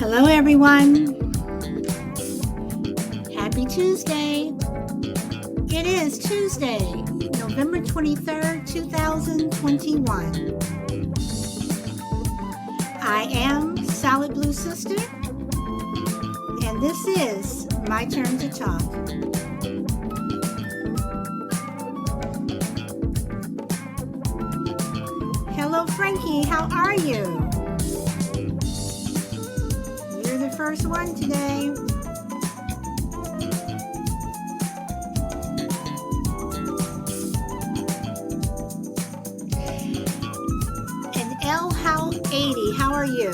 Hello, everyone. Happy Tuesday. It is Tuesday, November 23rd, 2021. I am Solid Blue Sister, and this is My Turn to Talk. Hello, Frankie. How are you? You're the first one today. And L How 80, how are you?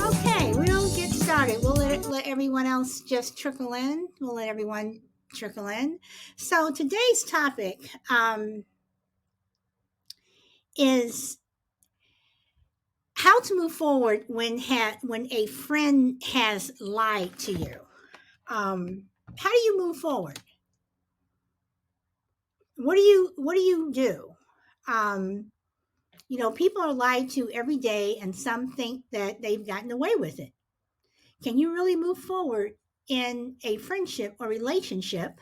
Okay, we'll get started. We'll let everyone else just trickle in. We'll let everyone trickle in. So today's topic is how to move forward when a friend has lied to you. How do you move forward? What do you do? Um, people are lied to every day, and some think that they've gotten away with it. Can you really move forward in a friendship or relationship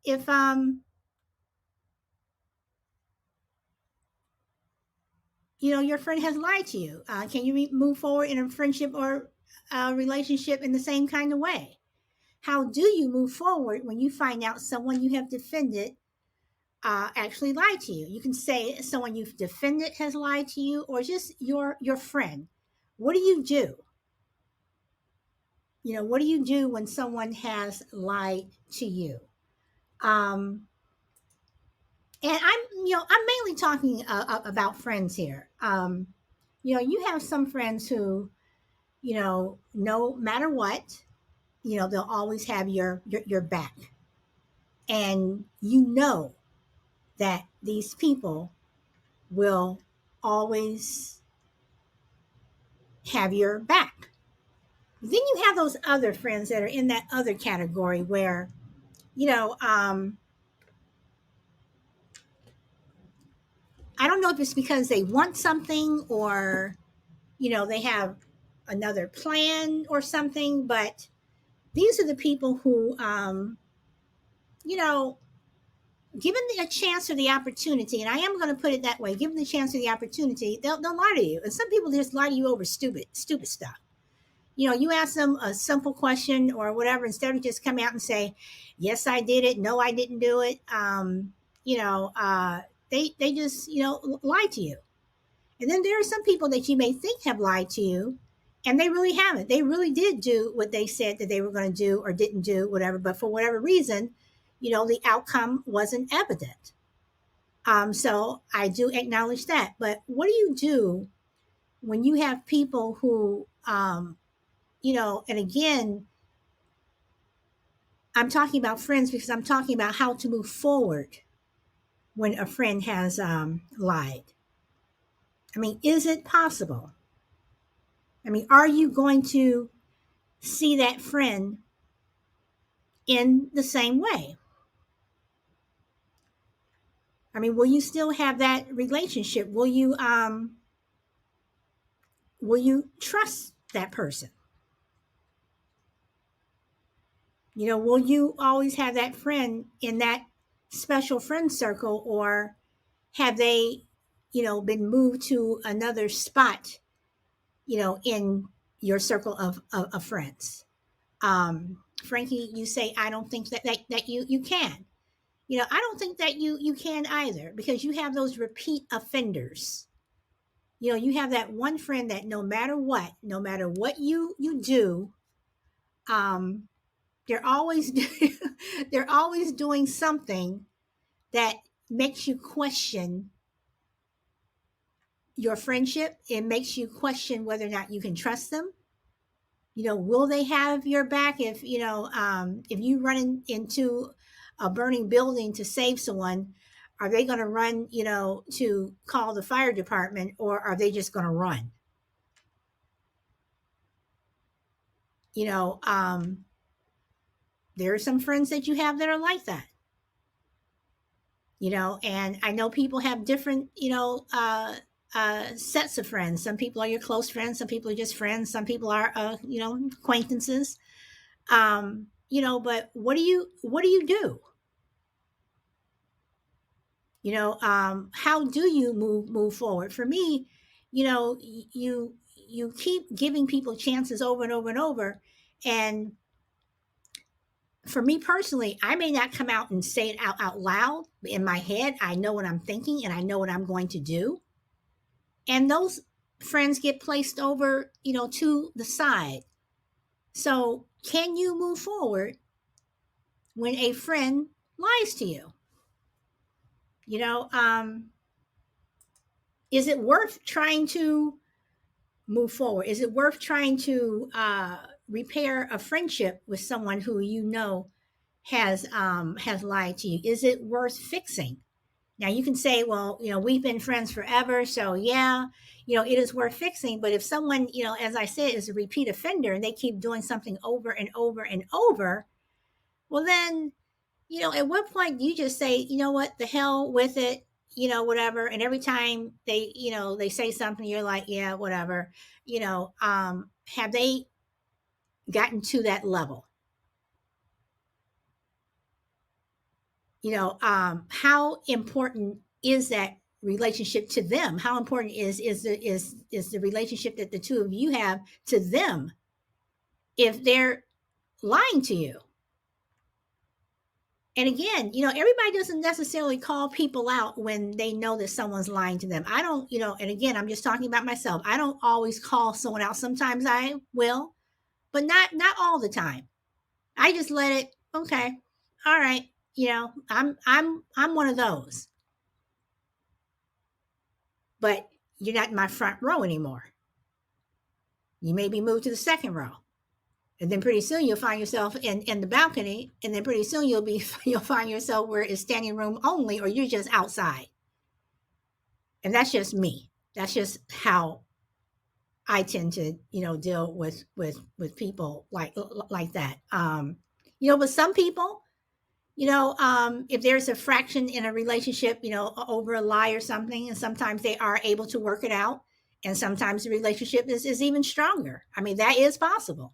if your friend has lied to you? Can you move forward in a friendship or relationship in the same kind of way? How do you move forward when you find out someone you have defended actually lied to you? You can say someone you've defended has lied to you, or just your friend. What do you do? What do you do when someone has lied to you? Um, and I'm mainly talking about friends here. You have some friends who, no matter what, they'll always have your back, and that these people will always have your back. Then you have those other friends that are in that other category where, you know, um, I don't know if it's because they want something or, they have another plan or something, but these are the people who, you know, given a chance or the opportunity, and I am going to put it that way, given the chance or the opportunity, they'll lie to you. And some people just lie to you over stupid stuff. You ask them a simple question or whatever, instead of just come out and say, yes, I did it. No, I didn't do it. You know, uh, they just, lie to you. And then there are some people that you may think have lied to you, and they really haven't. They really did do what they said that they were going to do or didn't do, whatever. But for whatever reason, the outcome wasn't evident. So I do acknowledge that. But what do you do when you have people who, and again, I'm talking about friends because I'm talking about how to move forward when a friend has lied. I mean, is it possible? I mean, are you going to see that friend in the same way? I mean, will you still have that relationship? Will you trust that person? Will you always have that friend in that special friend circle, or have they, been moved to another spot, in your circle of friends? Frankie, you say, I don't think that you can. I don't think that you can either, because you have those repeat offenders. You have that one friend that no matter what you do, um, they're always they're always doing something that makes you question your friendship. It makes you question whether or not you can trust them. Will they have your back if you run into a burning building to save someone? Are they going to run, to call the fire department, or are they just going to run? You know, um, there are some friends that you have that are like that. And I know people have different, sets of friends. Some people are your close friends. Some people are just friends. Some people are, acquaintances. But what do you do? How do you move forward? For me, you keep giving people chances over and over and over. And for me personally, I may not come out and say it out loud. But in my head, I know what I'm thinking and I know what I'm going to do. And those friends get placed over, to the side. So can you move forward when a friend lies to you? You know, is it worth trying to move forward? Is it worth trying to repair a friendship with someone who has lied to you? Is it worth fixing? Now you can say, well, we've been friends forever, so yeah, it is worth fixing. But if someone, as I said, is a repeat offender and they keep doing something over and over and over, well then, at what point do you just say, you know what, the hell with it, whatever. And every time they say something, you're like, yeah, whatever. Have they gotten to that level? How important is that relationship to them? How important is the relationship that the two of you have to them if they're lying to you? And again, everybody doesn't necessarily call people out when they know that someone's lying to them. I don't, and again, I'm just talking about myself. I don't always call someone out. Sometimes I will, but not all the time. I just let it, okay, all right, I'm one of those. But you're not in my front row anymore. You may be moved to the second row. And then pretty soon you'll find yourself in the balcony. And then pretty soon you'll find yourself where it's standing room only, or you're just outside. And that's just me. That's just how I tend to, deal with people like that. But some people, if there's a fraction in a relationship, over a lie or something, and sometimes they are able to work it out, and sometimes the relationship is even stronger. I mean, that is possible.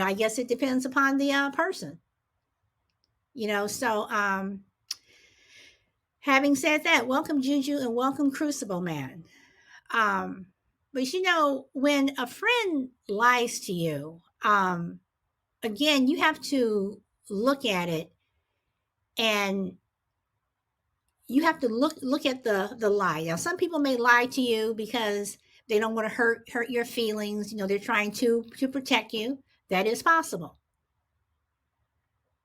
I guess it depends upon the person. So having said that, welcome Juju and welcome Crucible Man. But when a friend lies to you, again, you have to look at it, and you have to look at the lie. Now, some people may lie to you because they don't want to hurt your feelings. They're trying to protect you. That is possible.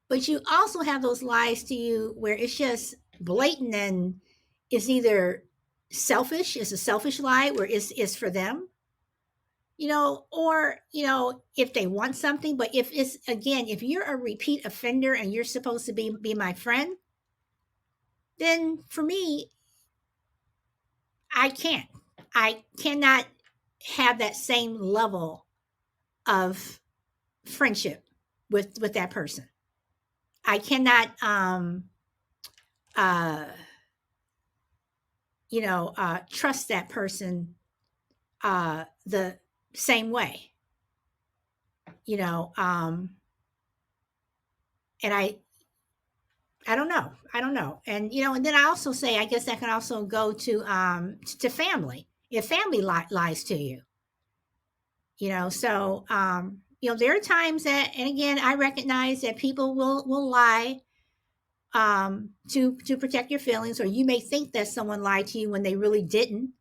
But you also have those lies to you where it's just blatant, and it's either selfish. It's a selfish lie where it's for them, or if they want something. But if you're a repeat offender and you're supposed to be my friend, then for me, I cannot have that same level of friendship with that person. I cannot trust that person the same way. And I don't know. I don't know. And and then I also say, I guess that can also go to family. If family lies to you, so there are times that, and again, I recognize that people will lie to protect your feelings, or you may think that someone lied to you when they really didn't,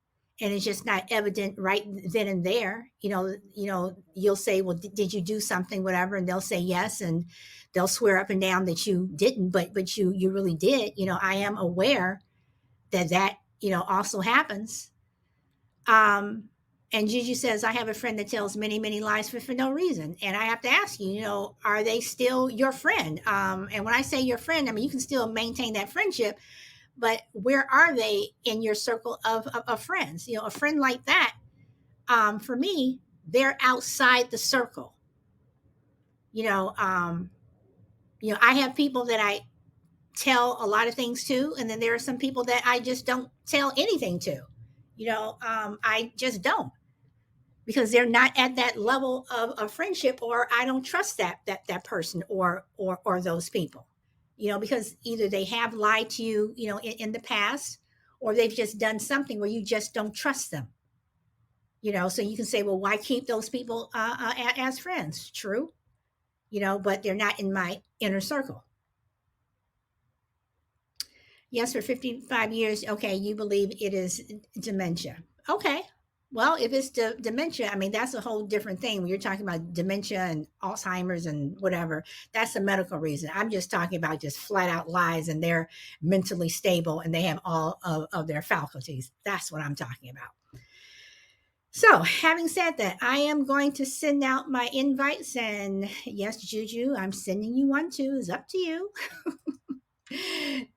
and it's just not evident right then and there. You'll say, well, did you do something, whatever, and they'll say yes, and they'll swear up and down that you didn't, but you really did. I am aware that also happens. And Gigi says, I have a friend that tells many, many lies for no reason. And I have to ask you, are they still your friend? And when I say your friend, I mean, you can still maintain that friendship, but where are they in your circle of friends? A friend like that, for me, they're outside the circle. I have people that I tell a lot of things to, and then there are some people that I just don't tell anything to. I just don't, because they're not at that level of friendship, or I don't trust that person or those people, because either they have lied to you, in the past, or they've just done something where you just don't trust them. So you can say, well, why keep those people as friends? True, but they're not in my inner circle. Yes, for 55 years. Okay, you believe it is dementia. Okay. Well, if it's dementia, I mean, that's a whole different thing. When you're talking about dementia and Alzheimer's and whatever, that's a medical reason. I'm just talking about just flat out lies, and they're mentally stable and they have all of their faculties. That's what I'm talking about. So, having said that, I am going to send out my invites. And yes, Juju, I'm sending you one too. It's up to you.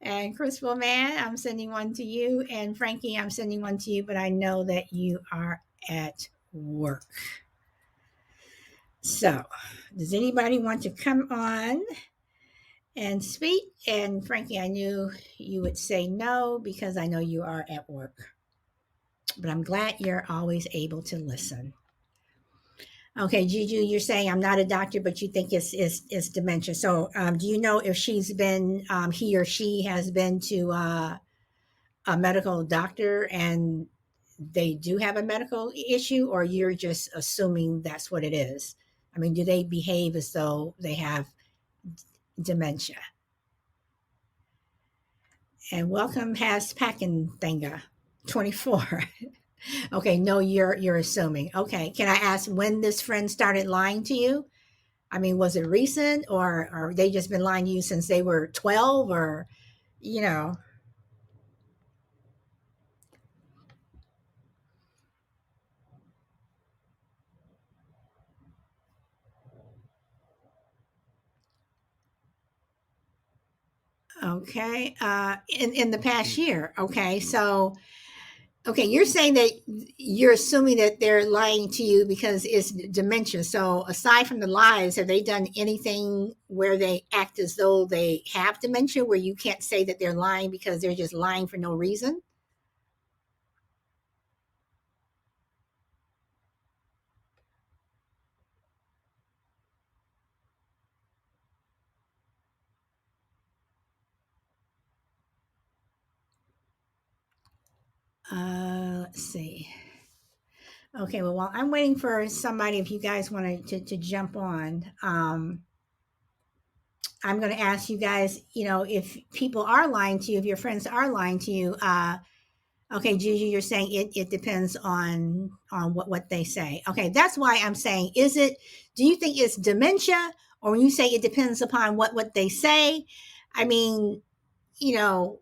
And Crystal Man, I'm sending one to you. And Frankie, I'm sending one to you, but I know that you are at work. So, does anybody want to come on and speak? And Frankie, I knew you would say no because I know you are at work. But I'm glad you're always able to listen. Okay, Juju, you're saying I'm not a doctor, but you think it's dementia. So, do you know if she's been, he or she has been to a medical doctor and they do have a medical issue, or you're just assuming that's what it is? I mean, do they behave as though they have dementia? And welcome has packing thinga 24. Okay, no, you're assuming. Okay, can I ask when this friend started lying to you? I mean, was it recent, or they just been lying to you since they were 12, or you know? Okay, in the past year. Okay, so okay, you're saying that you're assuming that they're lying to you because it's dementia. So aside from the lies, have they done anything where they act as though they have dementia, where you can't say that they're lying because they're just lying for no reason? Let's see. Okay, well, while I'm waiting for somebody, if you guys want to jump on, I'm going to ask you guys, if people are lying to you, if your friends are lying to you, okay, Juju, you're saying it depends on what they say. Okay, that's why I'm saying, do you think it's dementia, or when you say it depends upon what they say? I mean, you know,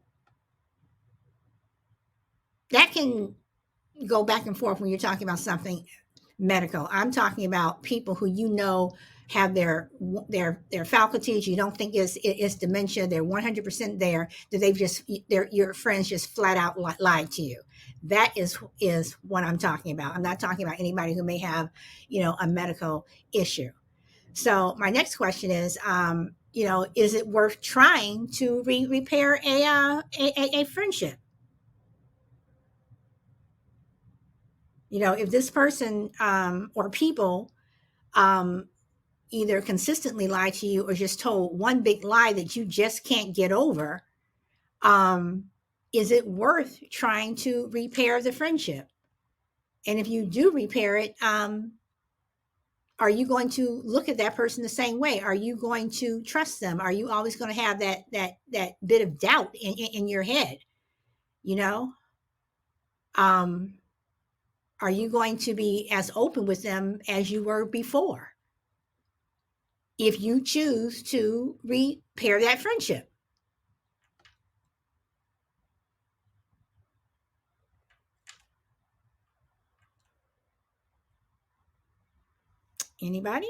that can go back and forth when you're talking about something medical. I'm talking about people who have their faculties. You don't think it's dementia. They're 100% there. That your friends just flat out lied to you. That is what I'm talking about. I'm not talking about anybody who may have a medical issue. So my next question is it worth trying to repair a friendship? If this person or people um, either consistently lie to you or just told one big lie that you just can't get over, um, is it worth trying to repair the friendship? And if you do repair it, are you going to look at that person the same way? Are you going to trust them? Are you always going to have that bit of doubt in your head? You know, um, are you going to be as open with them as you were before if you choose to repair that friendship? Anybody?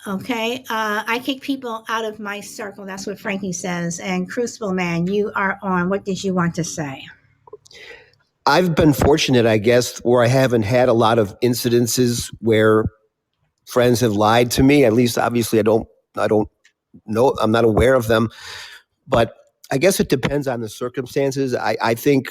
Okay, I kick people out of my circle. That's what Frankie says. And Crucible Man, you are on. What did you want to say? I've been fortunate, I guess, where I haven't had a lot of incidences where friends have lied to me. At least, obviously, I don't I'm not aware of them. But I guess it depends on the circumstances. I think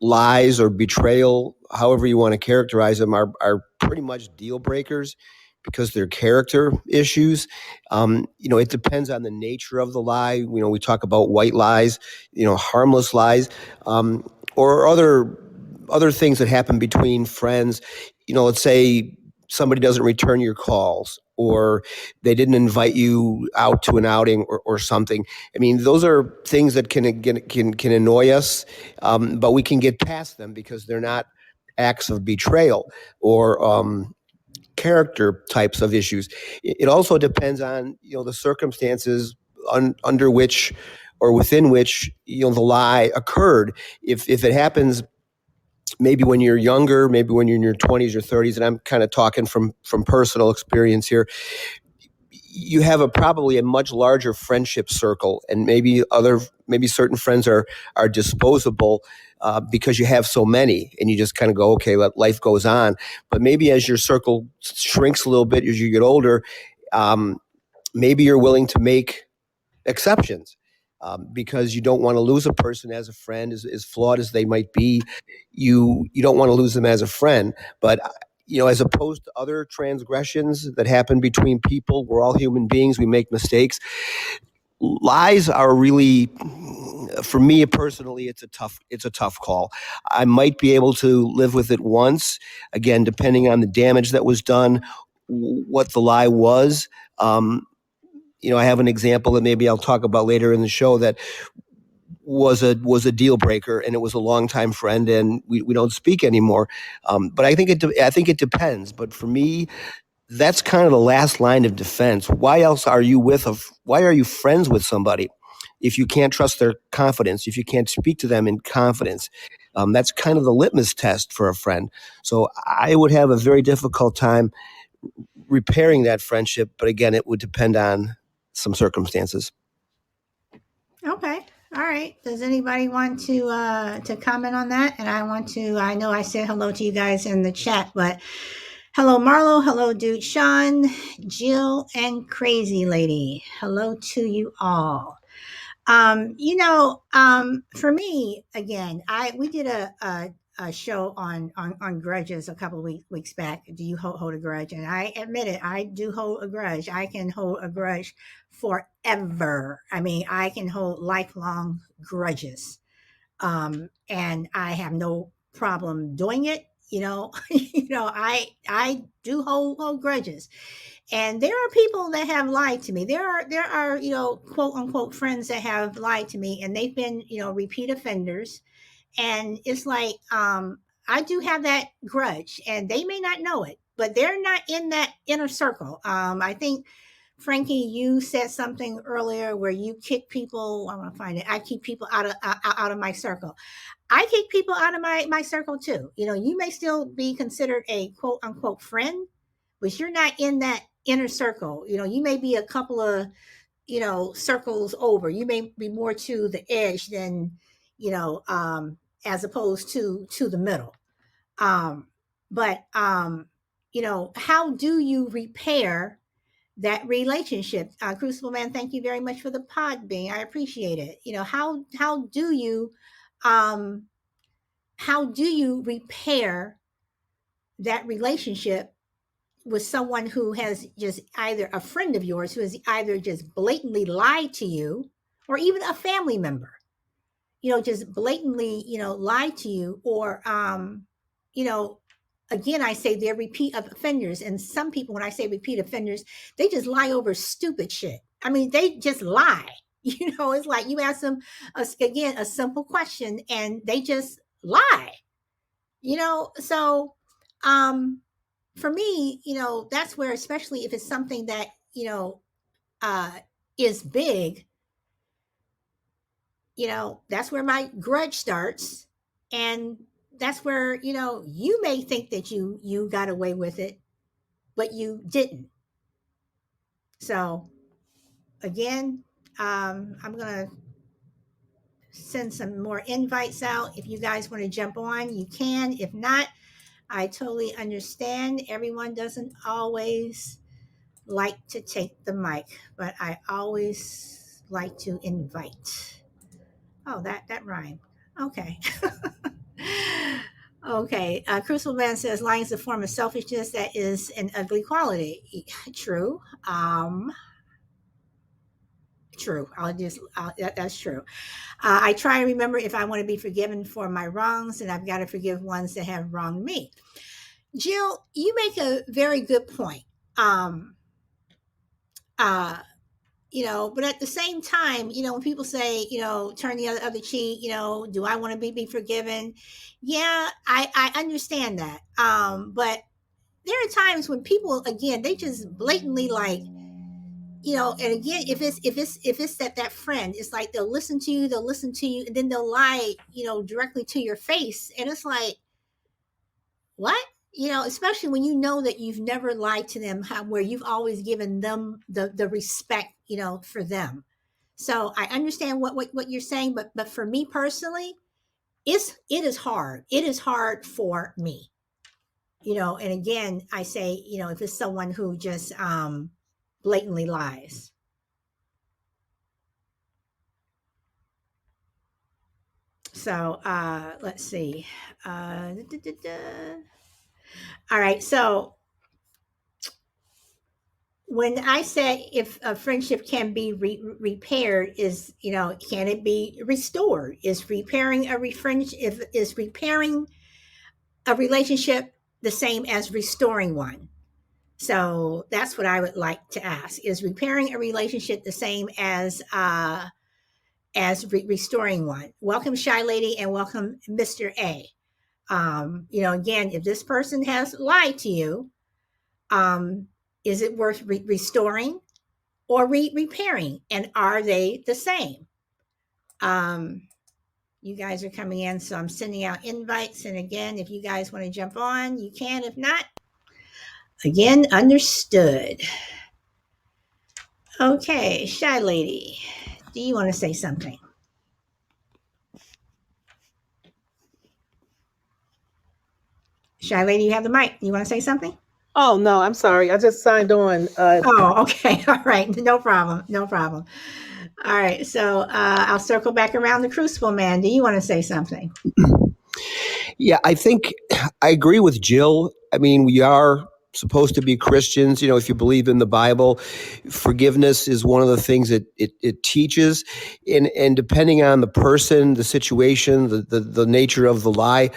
lies or betrayal, however you want to characterize them, are pretty much deal breakers because they're character issues. It depends on the nature of the lie. We talk about white lies, harmless lies, or other things that happen between friends. Let's say somebody doesn't return your calls, or they didn't invite you out to an outing, or something. I mean, those are things that can annoy us, but we can get past them because they're not acts of betrayal or character types of issues. It also depends on the circumstances under which or within which the lie occurred. If it happens maybe when you're younger, maybe when you're in your 20s or 30s, and I'm kind of talking from personal experience here, you have probably a much larger friendship circle, and maybe certain friends are disposable because you have so many, and you just kind of go, okay, life goes on. But maybe as your circle shrinks a little bit as you get older, maybe you're willing to make exceptions. Because you don't want to lose a person as a friend, as flawed as they might be. You don't want to lose them as a friend. But as opposed to other transgressions that happen between people, we're all human beings. We make mistakes. Lies are really, for me personally, it's a tough call. I might be able to live with it once, again, depending on the damage that was done, what the lie was. I have an example that maybe I'll talk about later in the show that was a deal breaker, and it was a longtime friend, and we don't speak anymore. But I think it depends. But for me, that's kind of the last line of defense. Why are you friends with somebody if you can't trust their confidence, if you can't speak to them in confidence? That's kind of the litmus test for a friend. So I would have a very difficult time repairing that friendship. But again, it would depend on some circumstances. Okay. All right. Does anybody want to comment on that? And I know I said hello to you guys in the chat, but hello Marlo, hello Dude Sean, Jill, and Crazy Lady. Hello to you all. For me, again, we did a show on grudges a couple of weeks back. Do you hold a grudge? And I admit it, I do hold a grudge. I can hold a grudge forever. I mean, I can hold lifelong grudges, and I have no problem doing it. I do hold grudges, and there are people that have lied to me. There are quote unquote friends that have lied to me, and they've been repeat offenders, and it's like I do have that grudge, and they may not know it, but they're not in that inner circle. I think Frankie, you said something earlier where you kick people. I want to find it. I keep people out of my circle. I kick people out of my circle too. You may still be considered a quote unquote friend, but you're not in that inner circle. You may be a couple of circles over. You may be more to the edge than as opposed to the middle. But how do you repair that relationship? Crucible Man, thank you very much for the pod being. I appreciate it. How do you repair that relationship with someone who has just either a friend of yours who has either just blatantly lied to you, or even a family member, just blatantly, lied to you, or, again, I say they're repeat offenders. And some people, when I say repeat offenders, they just lie over stupid shit. I mean, they just lie. It's like you ask them, again, a simple question, and they just lie. So, for me, that's where, especially if it's something that, is big, that's where my grudge starts. And that's where, you may think that you got away with it, but you didn't. So again, I'm going to send some more invites out. If you guys want to jump on, you can. If not, I totally understand. Everyone doesn't always like to take the mic, but I always like to invite. Oh, that rhymed. Okay. Okay. Crucible Man says lying is a form of selfishness that is an ugly quality. True. True. That's true. I try and remember if I want to be forgiven for my wrongs, and I've got to forgive ones that have wronged me. Jill, you make a very good point. Um, uh, but at the same time, when people say, turn the other cheek, do I want to be forgiven? Yeah, I understand that. But there are times when people, again, they just blatantly like, and again, if it's that friend, it's like they'll listen to you, and then they'll lie, directly to your face, and it's like, what? Especially when you know that you've never lied to them, where you've always given them the respect, for them. So I understand what you're saying, but for me personally, it is hard. It is hard for me, and again, I say, if it's someone who just blatantly lies. So let's see. All right. So when I say if a friendship can be repaired, can it be restored? Is repairing is repairing a relationship the same as restoring one? So that's what I would like to ask: is repairing a relationship the same as restoring one? Welcome, Shy Lady, and welcome, Mr. A. Again, if this person has lied to you, is it worth restoring or repairing? And are they the same? You guys are coming in, so I'm sending out invites. And again, if you guys want to jump on, you can. If not, again, understood. Okay, Shy Lady, do you want to say something? Shy Lady, you have the mic. You want to say something? Oh, no, I'm sorry. I just signed on. Oh, okay. All right. No problem. No problem. All right. So I'll circle back around the Crucible Man. Do you want to say something? Yeah, I think I agree with Jill. I mean, we are supposed to be Christians. If you believe in the Bible, forgiveness is one of the things that it teaches. And depending on the person, the situation, the nature of the lie,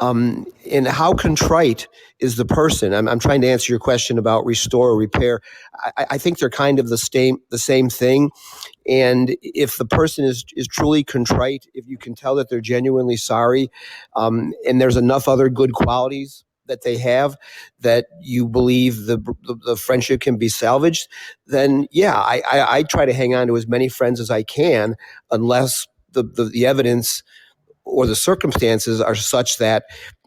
and how contrite is the person. I'm trying to answer your question about restore or repair. I think they're kind of the same thing. And if the person is truly contrite, if you can tell that they're genuinely sorry, and there's enough other good qualities that they have that you believe the friendship can be salvaged, then yeah, I try to hang on to as many friends as I can, unless the evidence or the circumstances are such that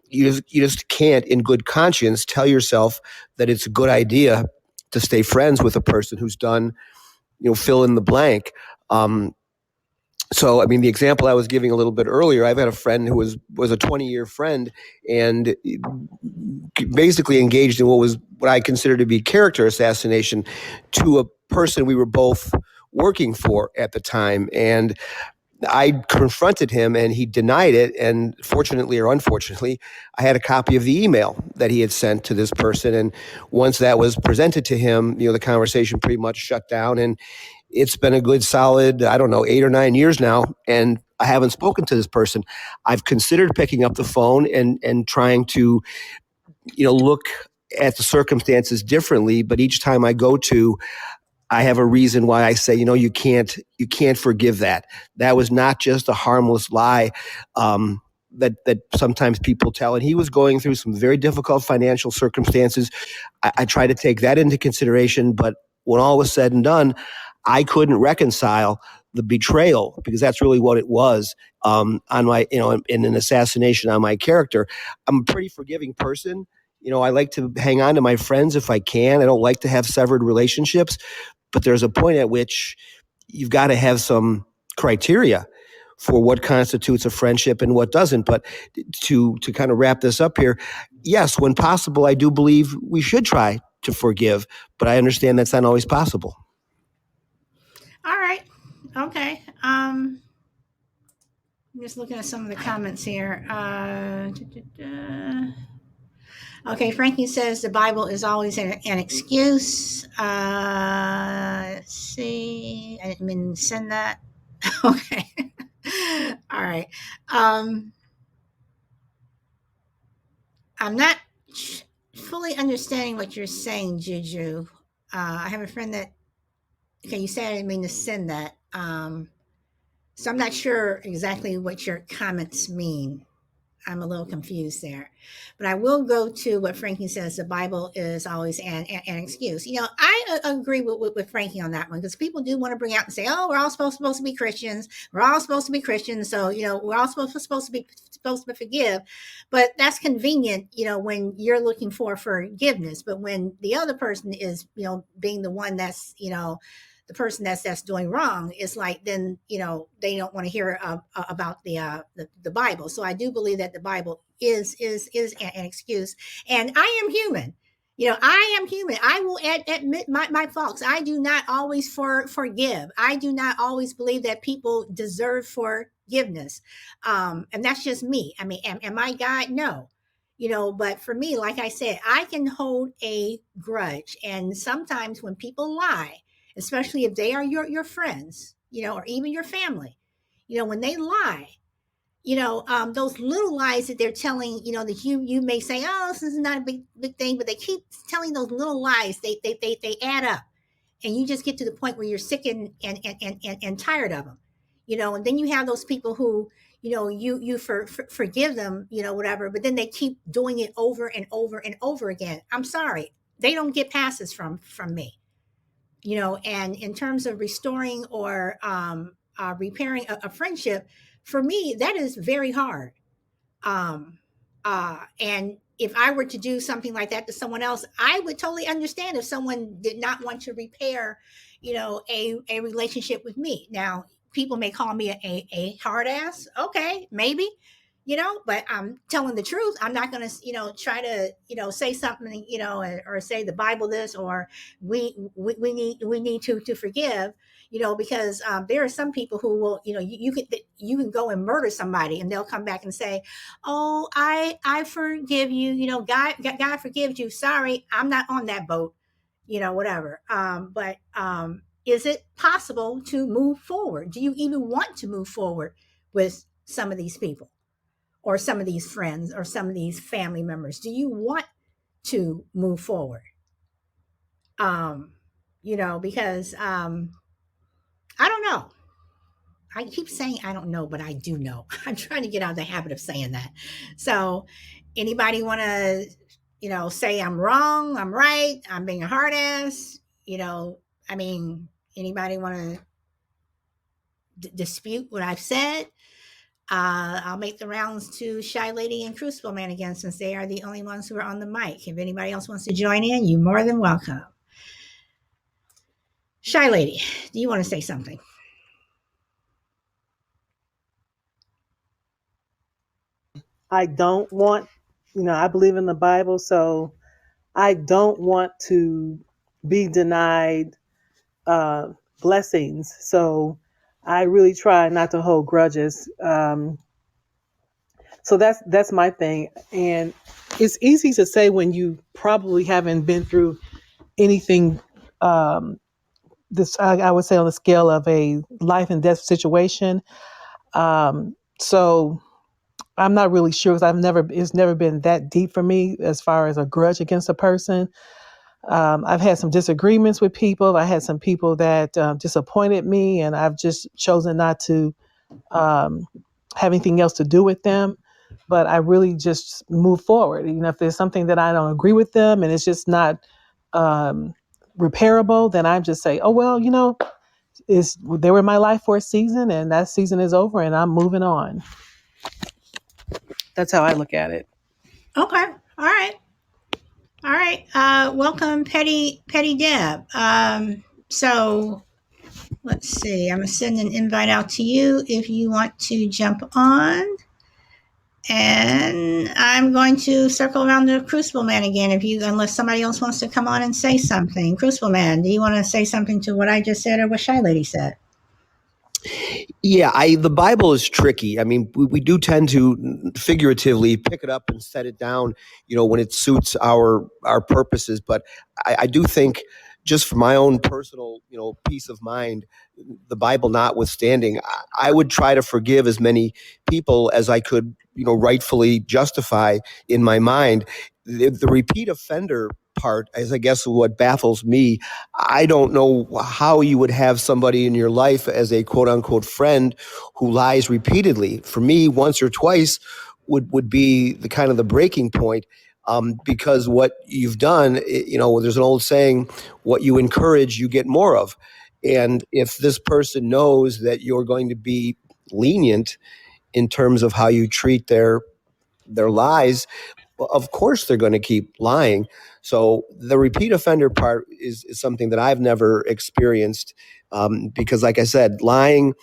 you just can't, in good conscience, tell yourself that it's a good idea to stay friends with a person who's done, fill in the blank. So, I mean, the example I was giving a little bit earlier, I've had a friend who was a 20-year friend and basically engaged in what I consider to be character assassination to a person we were both working for at the time. And I confronted him and he denied it. And fortunately or unfortunately, I had a copy of the email that he had sent to this person. And once that was presented to him, the conversation pretty much shut down. And it's been a good solid, 8 or 9 years now. And I haven't spoken to this person. I've considered picking up the phone and trying to, look at the circumstances differently. But each time I go to, I have a reason why I say, you can't forgive that. That was not just a harmless lie that sometimes people tell. And he was going through some very difficult financial circumstances. I try to take that into consideration. But when all was said and done, I couldn't reconcile the betrayal, because that's really what it was, on my, in an assassination on my character. I'm a pretty forgiving person. I like to hang on to my friends if I can. I don't like to have severed relationships. But there's a point at which you've got to have some criteria for what constitutes a friendship and what doesn't. But to kind of wrap this up here, yes, when possible, I do believe we should try to forgive, but I understand that's not always possible. All right. Okay. I'm just looking at some of the comments here. Okay, Frankie says the Bible is always an excuse. Let's see. I didn't mean to send that. Okay. All right. I'm not fully understanding what you're saying, Juju. I have a friend that, okay, you said I didn't mean to send that. So I'm not sure exactly what your comments mean. I'm a little confused there. But I will go to what Frankie says the Bible is always an excuse. You know, I agree with Frankie on that one because people do want to bring out and say, oh, we're all supposed to be Christians. We're all supposed to be Christians. So, you know, we're all supposed to forgive. But that's convenient, you know, when you're looking for forgiveness. But when the other person is, you know, being the one that's, you know, the person that's doing wrong, is like, then, you know, they don't want to hear about the Bible. So I do believe that the Bible is an excuse, and I am human. You know, I am human. I will admit my faults. I do not always forgive. I do not always believe that people deserve forgiveness, and that's just me. I mean, am I God? No. You know, but for me, like I said, I can hold a grudge, and sometimes when people lie, especially if they are your friends, you know, or even your family, you know, when they lie, you know, those little lies that they're telling, you know, that you may say, oh, this is not a big thing, but they keep telling those little lies. They add up, and you just get to the point where you're sick and tired of them, you know. And then you have those people who, you know, you forgive them, you know, whatever, but then they keep doing it over and over and over again. I'm sorry, they don't get passes from me, you know. And in terms of restoring or repairing a friendship, for me that is very hard. And if I were to do something like that to someone else, I would totally understand if someone did not want to repair, you know, a relationship with me. Now, people may call me a hard ass. Okay, maybe, you know, but I'm telling the truth. I'm not going to, you know, try to, you know, say something, you know, or say the Bible this, or we need to forgive, you know, because there are some people who will, you know, you can go and murder somebody and they'll come back and say, oh, I forgive you, you know, God forgives you. Sorry, I'm not on that boat, you know, whatever. But is it possible to move forward? Do you even want to move forward with some of these people, or some of these friends, or some of these family members? Do you want to move forward? You know, because I don't know. I keep saying I don't know, but I do know. I'm trying to get out of the habit of saying that. So, anybody want to, you know, say I'm wrong, I'm right, I'm being a hard ass, you know, I mean, anybody want to dispute what I've said? I'll make the rounds to Shy Lady and Crucible Man again, since they are the only ones who are on the mic. If anybody else wants to join in, you're more than welcome. Shy Lady, do you want to say something? I don't want, you know, I believe in the Bible, so I don't want to be denied blessings. So I really try not to hold grudges. So that's my thing. And it's easy to say when you probably haven't been through anything. This I would say on the scale of a life and death situation. So I'm not really sure because it's never been that deep for me as far as a grudge against a person. I've had some disagreements with people. I had some people that disappointed me, and I've just chosen not to have anything else to do with them. But I really just move forward. You know, if there's something that I don't agree with them and it's just not repairable, then I just say, oh, well, you know, they were in my life for a season and that season is over and I'm moving on. That's how I look at it. Okay. All right. All right. Welcome, Petty Deb. So let's see. I'm gonna send an invite out to you if you want to jump on. And And I'm going to circle around to Crucible Man again. Unless somebody else wants to come on and say something. Crucible Man, do you want to say something to what I just said or what Shy Lady said? Yeah, the Bible is tricky. I mean, we do tend to figuratively pick it up and set it down, when it suits our purposes. But I do think, just for my own personal, peace of mind, the Bible notwithstanding, I would try to forgive as many people as I could, rightfully justify in my mind. The repeat offender part is, I guess, what baffles me. I don't know how you would have somebody in your life as a quote unquote friend who lies repeatedly. For me, once or twice would be the kind of the breaking point. Because what you've done, there's an old saying, what you encourage, you get more of. And if this person knows that you're going to be lenient in terms of how you treat their lies, well, of course they're going to keep lying. So the repeat offender part is something that I've never experienced, because, like I said, lying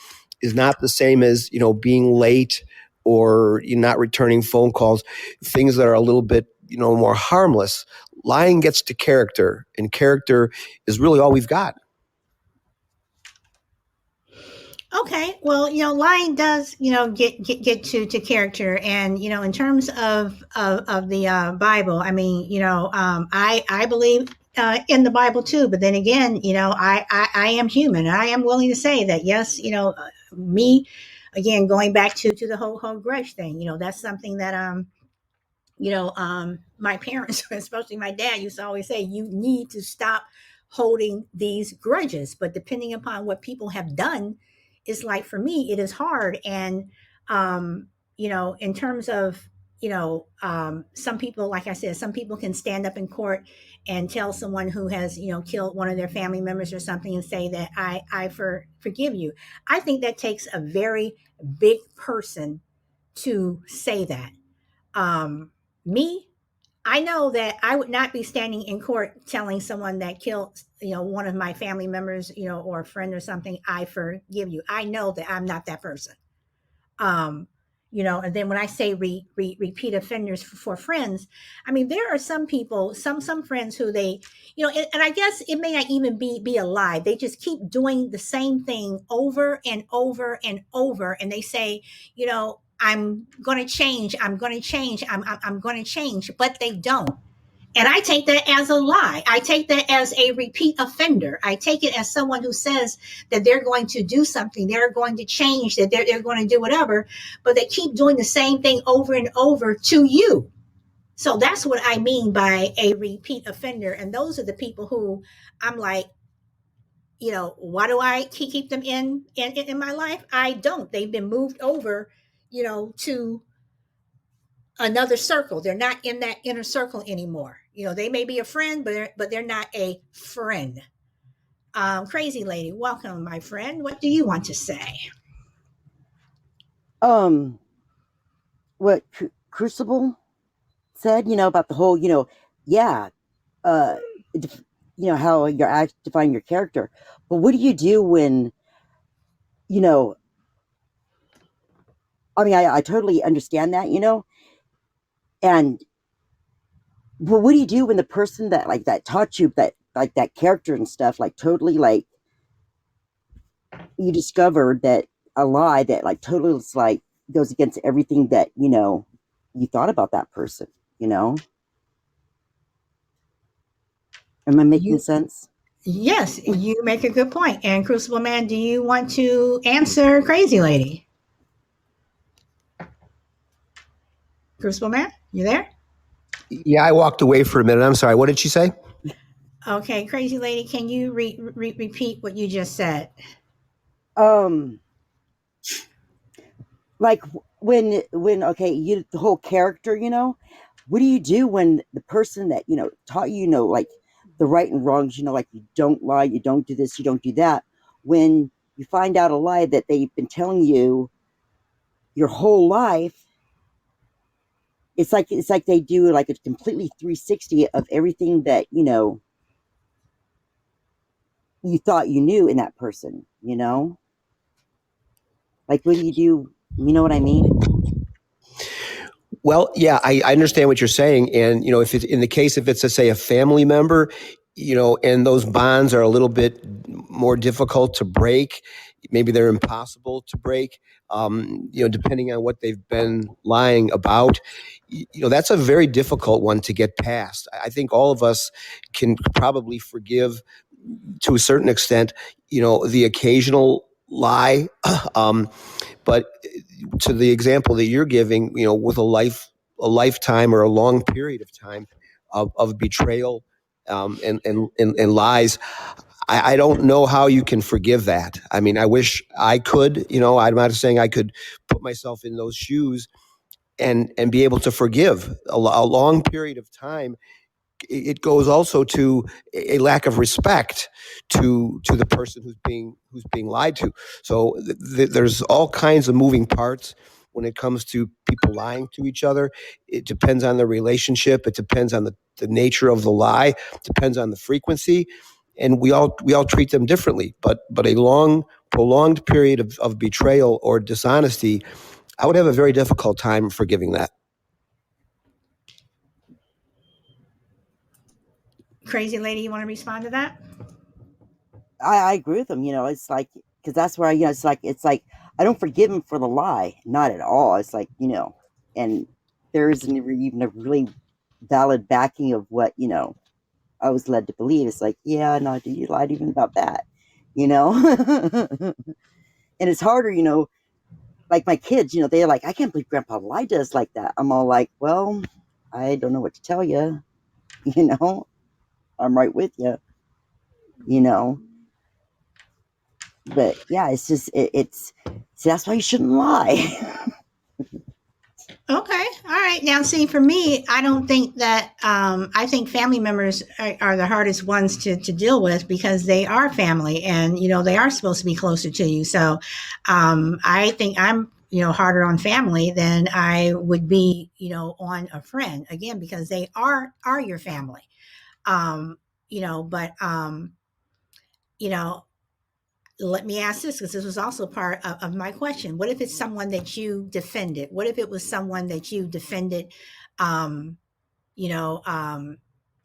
is not the same as being late or you're not returning phone calls, things that are a little bit more harmless. Lying gets to character, and character is really all we've got. Okay, well, lying does, get to character, and in terms of the Bible, I mean, I believe in the Bible too, but then again, I am human, and I am willing to say that yes, me, again, going back to the whole grudge thing, that's something that my parents, especially my dad, used to always say, you need to stop holding these grudges. But depending upon what people have done, it's like, for me, it is hard. And, in terms of, some people, like I said, some people can stand up in court and tell someone who has, killed one of their family members or something and say that I forgive you. I think that takes a very big person to say that. Me, I know that I would not be standing in court telling someone that killed, one of my family members, or a friend or something, I forgive you. I know that I'm not that person. Um, and then when I say repeat offenders for friends, I mean, there are some people, some friends who they, and I guess it may not even be a lie. They just keep doing the same thing over and over and over. And they say, I'm going to change. I'm going to change. I'm going to change, but they don't. And I take that as a lie. I take that as a repeat offender. I take it as someone who says that they're going to do something, they're going to change, that they're going to do whatever, but they keep doing the same thing over and over to you. So that's what I mean by a repeat offender. And those are the people who I'm like, why do I keep them in my life? I don't. They've been moved over, to another circle. They're not in that inner circle anymore. They may be a friend, but they're not a friend. Crazy Lady, welcome, my friend. What do you want to say? What Crucible said, about the whole, yeah, uh, how you're defining your character. But what do you do when, I mean, I totally understand that, and but what do you do when the person that taught you that character and stuff, totally, you discovered that a lie that totally goes against everything that you thought about that person, am I making sense? Yes, you make a good point. And Crucible Man, do you want to answer Crazy Lady? Crucible Man, you there? Yeah, I walked away for a minute. I'm sorry. What did she say? Okay, Crazy Lady, can you repeat what you just said? Like when okay, the whole character, what do you do when the person that taught you, the right and wrongs, you don't lie, you don't do this, you don't do that, when you find out a lie that they've been telling you your whole life? It's like they do a completely 360 of everything that you thought you knew in that person. Like, what do? You know what I mean? Well, yeah, I understand what you're saying. And, if it's in the case, if it's, say, a family member, and those bonds are a little bit more difficult to break, maybe they're impossible to break, depending on what they've been lying about, that's a very difficult one to get past. I think all of us can probably forgive to a certain extent, the occasional lie. But to the example that you're giving, with a lifetime or a long period of time of betrayal, and lies, I don't know how you can forgive that. I mean, I wish I could. I'm not saying I could put myself in those shoes and be able to forgive a long period of time. It goes also to a lack of respect to the person who's being lied to. So there's all kinds of moving parts when it comes to people lying to each other. It depends on the relationship. It depends on the nature of the lie. It depends on the frequency, and we all treat them differently. But a long, prolonged period of betrayal or dishonesty, I would have a very difficult time forgiving that. Crazy lady, you want to respond to that? I agree with them. It's like, because that's where it's like I don't forgive him for the lie, not at all. It's like, and there isn't even a really valid backing of what I was led to believe. It's like, yeah, no, dude, you lied even about that, and it's harder, like my kids, they're like, I can't believe Grandpa lied to us like that. I'm all like, well, I don't know what to tell you, I'm right with you, but yeah, it's just it's see, that's why you shouldn't lie. Okay. All right. Now, see, for me, I don't think that, I think family members are the hardest ones to deal with because they are family and, they are supposed to be closer to you. So I think I'm, harder on family than I would be, on a friend, again, because they are your family. But, let me ask this because this was also part of my question. What if it's someone that you defended? What if it was someone that you defended? Um,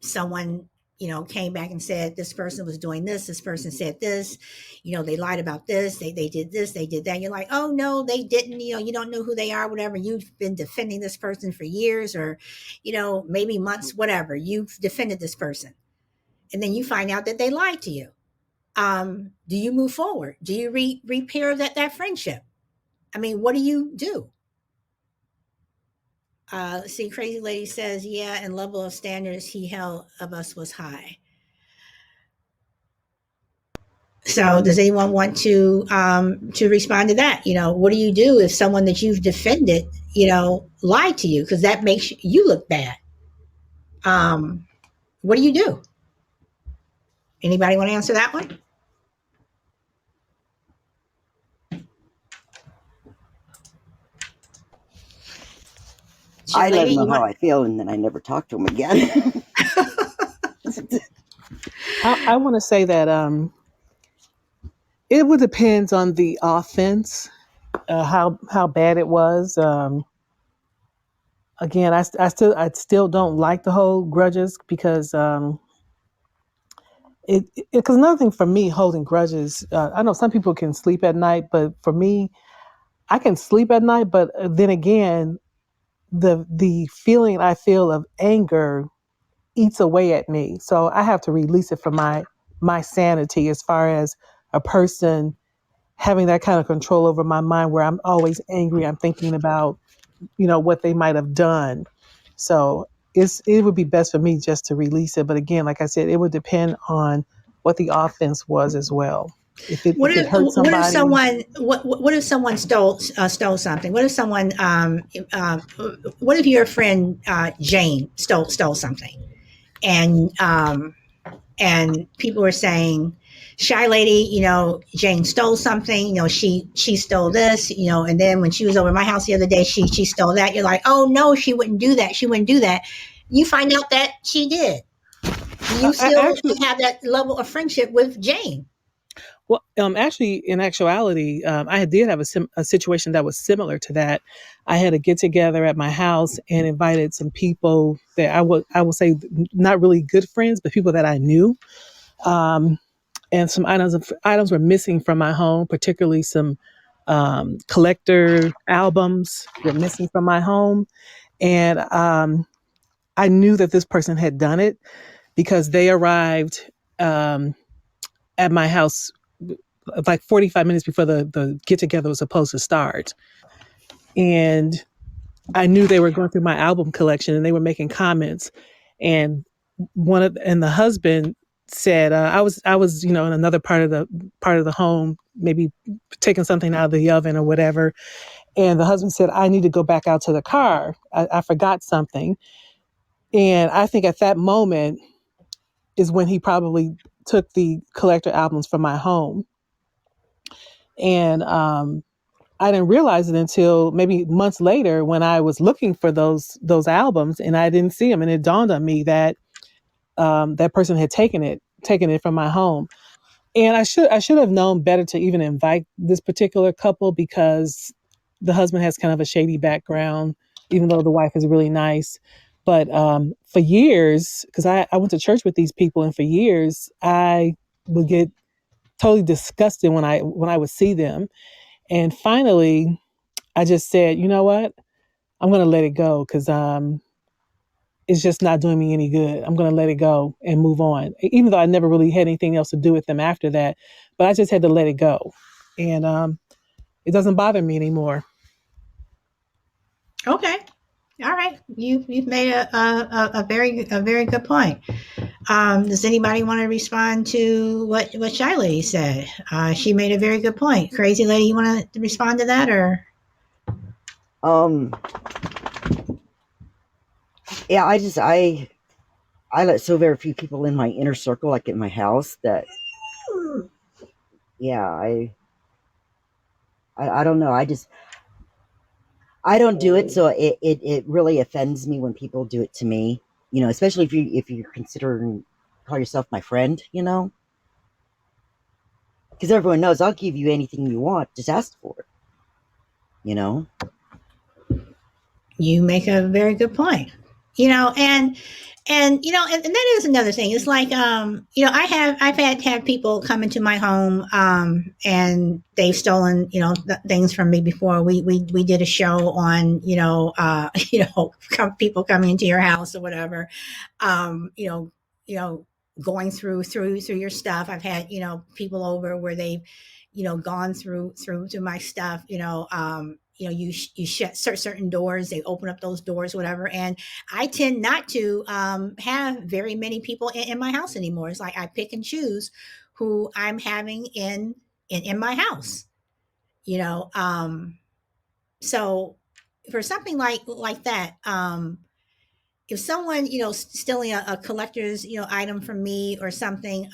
someone, came back and said this person was doing this person said this, they lied about this, they did this, they did that. You're like, oh no, they didn't, you don't know who they are, whatever. You've been defending this person for years or, maybe months, whatever. You've defended this person. And then you find out that they lied to you. Do you move forward? Do you repair that friendship? I mean, what do you do? Let's see, Crazy Lady says, yeah, and level of standards he held of us was high. So does anyone want to respond to that? What do you do if someone that you've defended, lied to you? Because that makes you look bad. What do you do? Anybody want to answer that one? I let him know how I feel, and then I never talk to him again. I want to say that it would depend on the offense, how bad it was. Again, I still don't like the whole grudges because because another thing for me holding grudges, I know some people can sleep at night, but for me, I can sleep at night, but then again, the feeling I feel of anger eats away at me. So I have to release it from my sanity as far as a person having that kind of control over my mind where I'm always angry. I'm thinking about, what they might have done. So it would be best for me just to release it. But again, like I said, it would depend on what the offense was as well. If it hurt somebody. What if someone stole something? What if someone what if your friend Jane stole something, and people were saying, Shy Lady, Jane stole something, she stole this, and then when she was over at my house the other day, she stole that. You're like, oh no, she wouldn't do that. She wouldn't do that. You find out that she did. You still have that level of friendship with Jane. Well, actually, in actuality, did have a situation that was similar to that. I had a get together at my house and invited some people that I would say not really good friends, but people that I knew. Um, and some items were missing from my home, particularly some collector albums were missing from my home, and I knew that this person had done it because they arrived um, at my house like 45 minutes before the get together was supposed to start. And I knew they were going through my album collection and they were making comments. And the husband said, I was, in another part of the home, maybe taking something out of the oven or whatever. And the husband said, I need to go back out to the car. I forgot something. And I think at that moment is when he probably took the collector albums from my home. And I didn't realize it until maybe months later when I was looking for those albums and I didn't see them, and it dawned on me that that person had taken it from my home. And I should have known better to even invite this particular couple because the husband has kind of a shady background, even though the wife is really nice. But for years, because I went to church with these people, and for years I would get totally disgusted when I would see them. And finally, I just said, you know what? I'm going to let it go because it's just not doing me any good. I'm going to let it go and move on, even though I never really had anything else to do with them after that. But I just had to let it go. And it doesn't bother me anymore. Okay. All right. You've made a very good point. Does anybody want to respond to what Shy Lady said? She made a very good point. Crazy Lady, you want to respond to that or? Yeah, I let so very few people in my inner circle, like in my house, that yeah, I don't know. I don't do it, so it really offends me when people do it to me. Especially if you're considering call yourself my friend. Because everyone knows I'll give you anything you want. Just ask for it. You make a very good point. And that is another thing. It's like I've had people come into my home and they've stolen things from me before. We did a show on people coming into your house or whatever. Going through your stuff. I've had people over where they've gone through my stuff. You shut certain doors, they open up those doors, whatever. And I tend not to have very many people in my house anymore. It's like I pick and choose who I'm having in my house. So for something like that, if someone stealing a collector's item from me or something,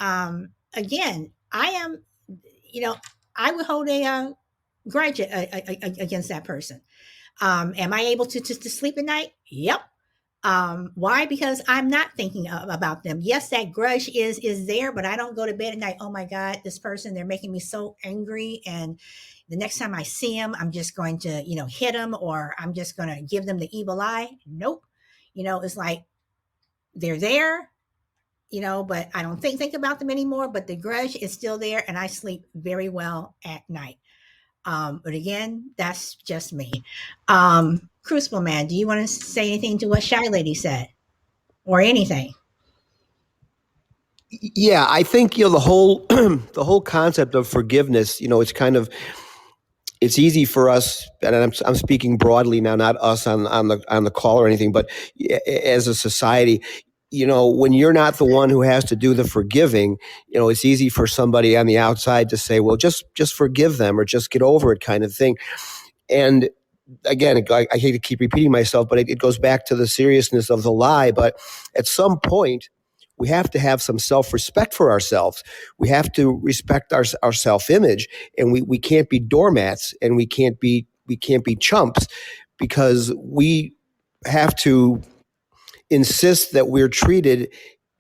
again, I am I would hold a grudge against that person. Am I able to sleep at night? Yep. Why? Because I'm not thinking about them. Yes, that grudge is there, but I don't go to bed at night. Oh my God, this person, they're making me so angry. And the next time I see them, I'm just going to, hit them, or I'm just going to give them the evil eye. Nope. It's like they're there, but I don't think about them anymore. But the grudge is still there, and I sleep very well at night. But again, that's just me. Crucible Man, do you want to say anything to what Shy Lady said, or anything? Yeah, I think the whole the whole concept of forgiveness. It's easy for us, and I'm speaking broadly now, not us on the call or anything, but as a society. When you're not the one who has to do the forgiving, it's easy for somebody on the outside to say, well, just forgive them or just get over it, kind of thing. And again, I hate to keep repeating myself, but it goes back to the seriousness of the lie. But at some point, we have to have some self-respect for ourselves. We have to respect our self-image, and we can't be doormats, and we can't be chumps, because we have to insist that we're treated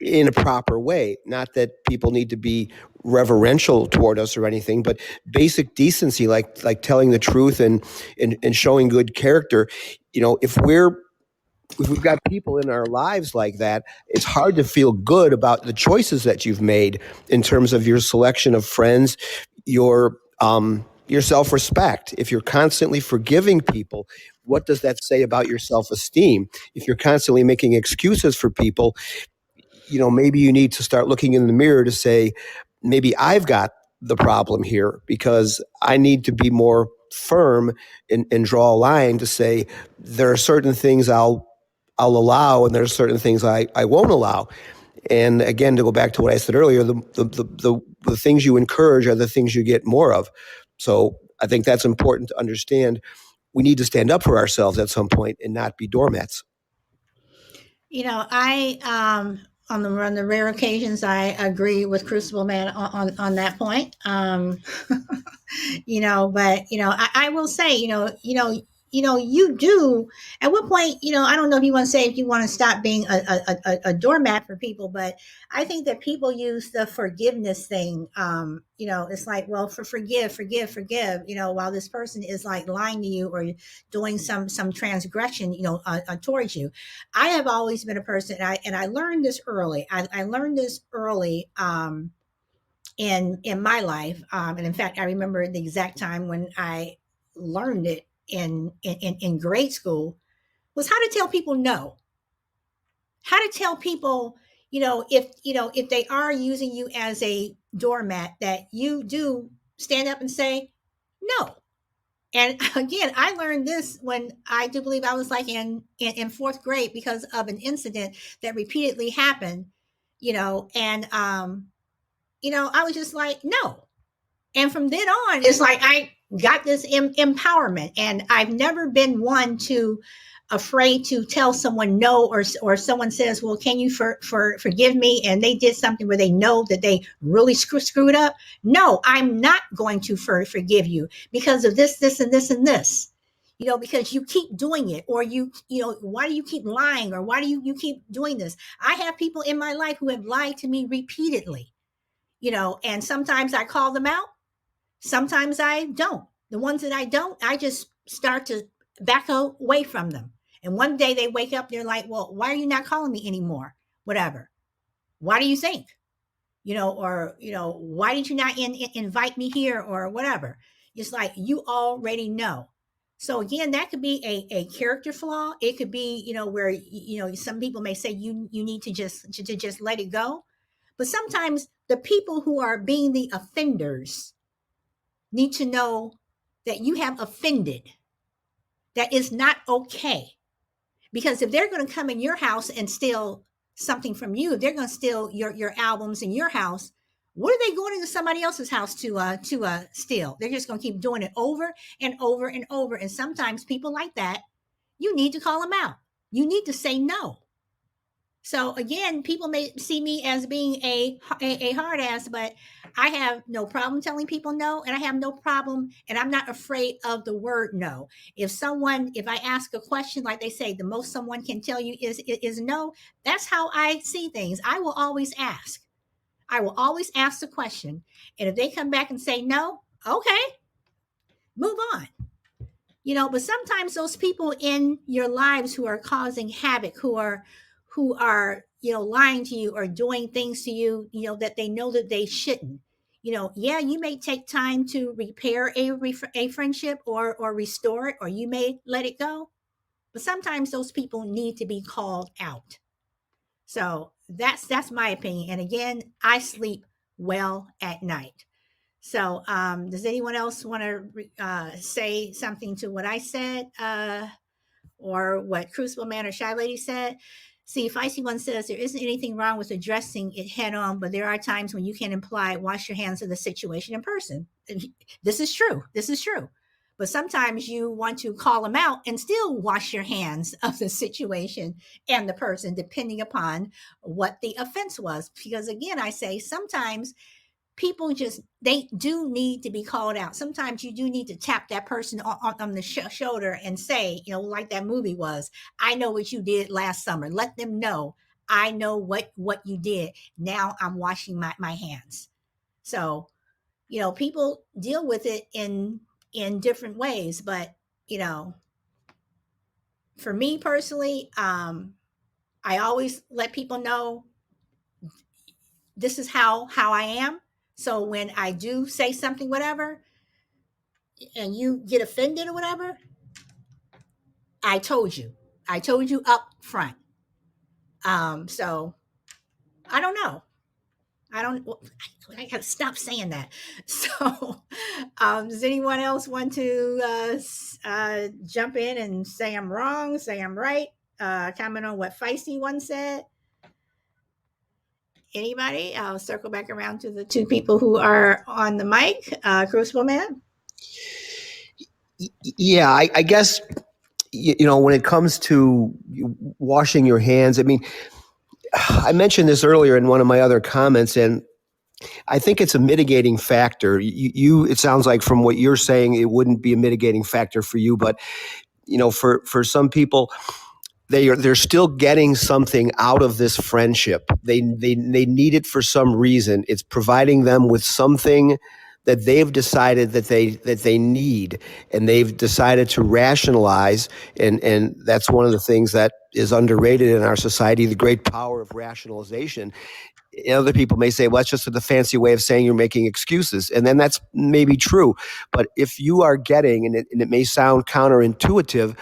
in a proper way. Not that people need to be reverential toward us or anything, but basic decency, like telling the truth and showing good character. If we've got people in our lives like that, it's hard to feel good about the choices that you've made in terms of your selection of friends, your self-respect. If you're constantly forgiving people, what does that say about your self-esteem? If you're constantly making excuses for people, maybe you need to start looking in the mirror to say, maybe I've got the problem here, because I need to be more firm and draw a line to say there are certain things I'll allow and there are certain things I won't allow. And again, to go back to what I said earlier, the things you encourage are the things you get more of. So I think that's important to understand. We need to stand up for ourselves at some point and not be doormats. I on the rare occasions I agree with Crucible Man on that point. But I will say, you do at what point, I don't know if you want to say if you want to stop being a doormat for people, but I think that people use the forgiveness thing. It's like, well, forgive, while this person is like lying to you or doing some transgression, towards you. I have always been a person, and I learned this early. I learned this early. In my life, and in fact, I remember the exact time when I learned it in grade school, was how to tell people no, how to tell people, if they are using you as a doormat, that you do stand up and say no. And again, I learned this when I do believe I was like in fourth grade, because of an incident that repeatedly happened, and I was just like, no. And from then on, it's like I got this empowerment, and I've never been one to afraid to tell someone no, or someone says, well, can you forgive me, and they did something where they know that they really screwed up. No, I'm not going to forgive you because of this and this and this, because you keep doing it, or why do you keep lying, or why do you keep doing this? I have people in my life who have lied to me repeatedly, and sometimes I call them out. Sometimes I don't. The ones that I don't, I just start to back away from them. And one day they wake up, they're like, well, why are you not calling me anymore? Whatever. Why do you think? Or, why did you not invite me here, or whatever? It's like, you already know. So again, that could be a character flaw. It could be, where, some people may say you need to just let it go. But sometimes the people who are being the offenders need to know that you have offended, that is not okay. Because if they're going to come in your house and steal something from you, if they're going to steal your albums in your house, what are they going into somebody else's house to steal? They're just going to keep doing it over and over and over. And sometimes people like that, you need to call them out. You need to say no. So again, people may see me as being a hard ass, but I have no problem telling people no, and I have no problem, and I'm not afraid of the word no. If I ask a question, like they say, the most someone can tell you is no. That's how I see things. I will always ask. I will always ask the question, and if they come back and say no, okay, move on. But sometimes those people in your lives who are causing havoc, who are lying to you or doing things to you, that they know that they shouldn't. You may take time to repair a friendship, or restore it, or you may let it go, but sometimes those people need to be called out. So that's my opinion. And again, I sleep well at night. So does anyone else want to say something to what I said, or what Crucible Man or Shy Lady said? See, Feisty One says there isn't anything wrong with addressing it head on, but there are times when you can imply wash your hands of the situation in person. This is true. But sometimes you want to call them out and still wash your hands of the situation and the person, depending upon what the offense was. Because again, I say sometimes people they do need to be called out. Sometimes you do need to tap that person on the shoulder and say, like that movie was, I know what you did last summer. Let them know I know what you did. Now I'm washing my hands. So, people deal with it in different ways, but for me personally, I always let people know this is how I am. So when I do say something, whatever, and you get offended or whatever, I told you. I told you up front. So I don't know. I don't. I gotta stop saying that. So, does anyone else want to jump in and say I'm wrong, say I'm right? Comment on what Feisty one said. Anybody? I'll circle back around to the two people who are on the mic. Crucible Man. Yeah, I guess when it comes to washing your hands, I mean, I mentioned this earlier in one of my other comments, and I think it's a mitigating factor. It sounds like from what you're saying, it wouldn't be a mitigating factor for you, but for some people, they're still getting something out of this friendship. They need it for some reason. It's providing them with something that they've decided that they need, and they've decided to rationalize, and that's one of the things that is underrated in our society, the great power of rationalization. Other people may say, well, that's just the fancy way of saying you're making excuses. And then that's maybe true. But if you are getting, and it may sound counterintuitive,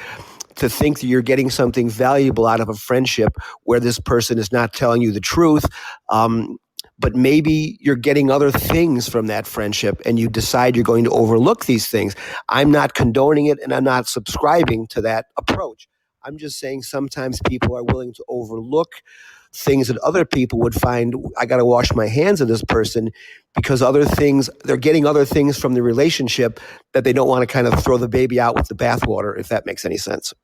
to think that you're getting something valuable out of a friendship where this person is not telling you the truth, but maybe you're getting other things from that friendship and you decide you're going to overlook these things. I'm not condoning it, and I'm not subscribing to that approach. I'm just saying sometimes people are willing to overlook things that other people would find, I got to wash my hands of this person, because they're getting other things from the relationship that they don't want to kind of throw the baby out with the bathwater, if that makes any sense.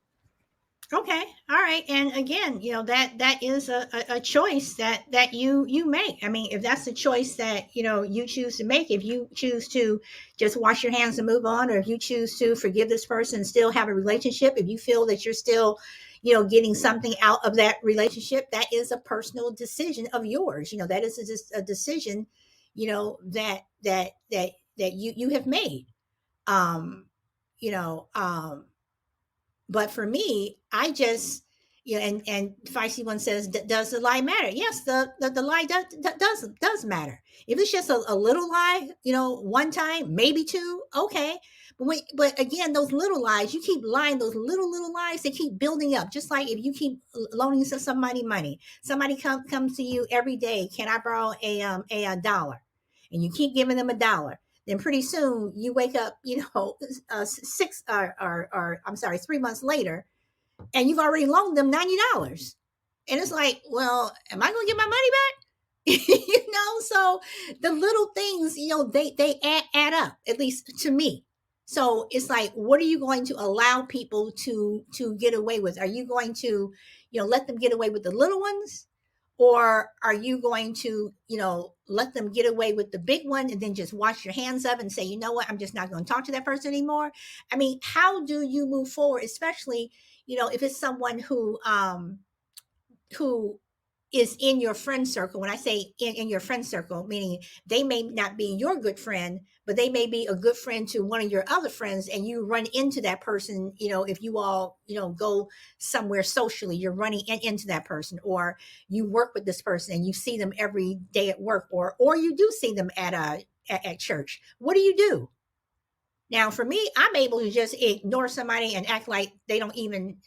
Okay. All right. And again, that is a choice that you make. I mean, if that's a choice that, you choose to make, if you choose to just wash your hands and move on, or if you choose to forgive this person and still have a relationship, if you feel that you're still, getting something out of that relationship, that is a personal decision of yours. That is just a decision, that you have made. Um, you know, um, but for me, I just, and Feisty one says, does the lie matter? Yes, the lie does matter. If it's just a little lie, one time, maybe two, okay. But again, those little lies, you keep lying, those little lies, they keep building up. Just like if you keep loaning somebody money, somebody comes to you every day, can I borrow a dollar? And you keep giving them a dollar, then pretty soon you wake up, 3 months later, and you've already loaned them $90. And it's like, well, am I going to get my money back? So the little things, they add up, at least to me. So it's like, what are you going to allow people to get away with? Are you going to, let them get away with the little ones? Or are you going to, let them get away with the big one and then just wash your hands up and say, you know what, I'm just not going to talk to that person anymore? I mean, how do you move forward, especially, if it's someone who is in your friend circle? When I say in your friend circle, meaning they may not be your good friend, but they may be a good friend to one of your other friends, and you run into that person, if you all, go somewhere socially, you're running into that person, or you work with this person and you see them every day at work, or you do see them at church. What do you do? Now, for me, I'm able to just ignore somebody and act like they don't even,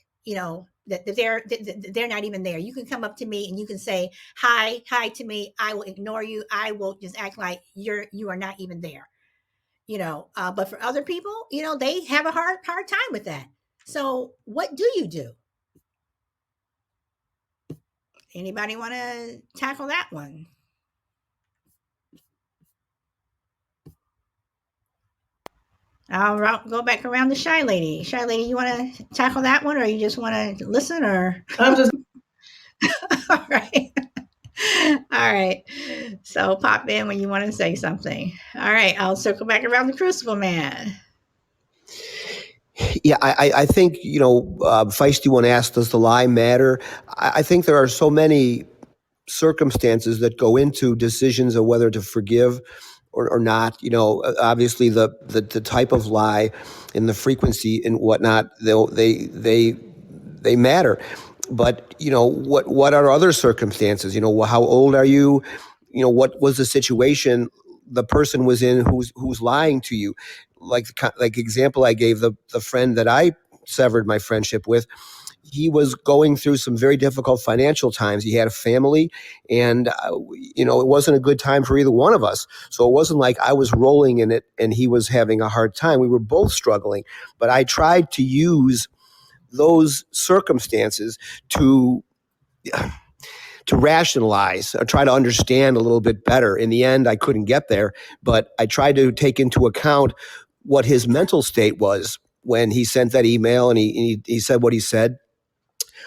that they're not even there. You can come up to me and you can say hi to me. I will ignore you. I will just act like you are not even there. But for other people, they have a hard time with that. So what do you do? Anybody want to tackle that one? I'll go back around to Shy Lady. Shy Lady, you want to tackle that one, or you just want to listen, or? I'm just All right. All right. So pop in when you want to say something. All right. I'll circle back around the Crucible Man. Yeah, I think, Feisty one asked, does the lie matter? I think there are so many circumstances that go into decisions of whether to forgive or not. Obviously the type of lie and the frequency and whatnot, they matter. But what are other circumstances? How old are you? What was the situation the person was in who's lying to you? Like example I gave, the friend that I severed my friendship with, he was going through some very difficult financial times. He had a family, and it wasn't a good time for either one of us. So it wasn't like I was rolling in it and he was having a hard time. We were both struggling, but I tried to use those circumstances to rationalize or try to understand a little bit better. In the end, I couldn't get there, but I tried to take into account what his mental state was when he sent that email and he said what he said.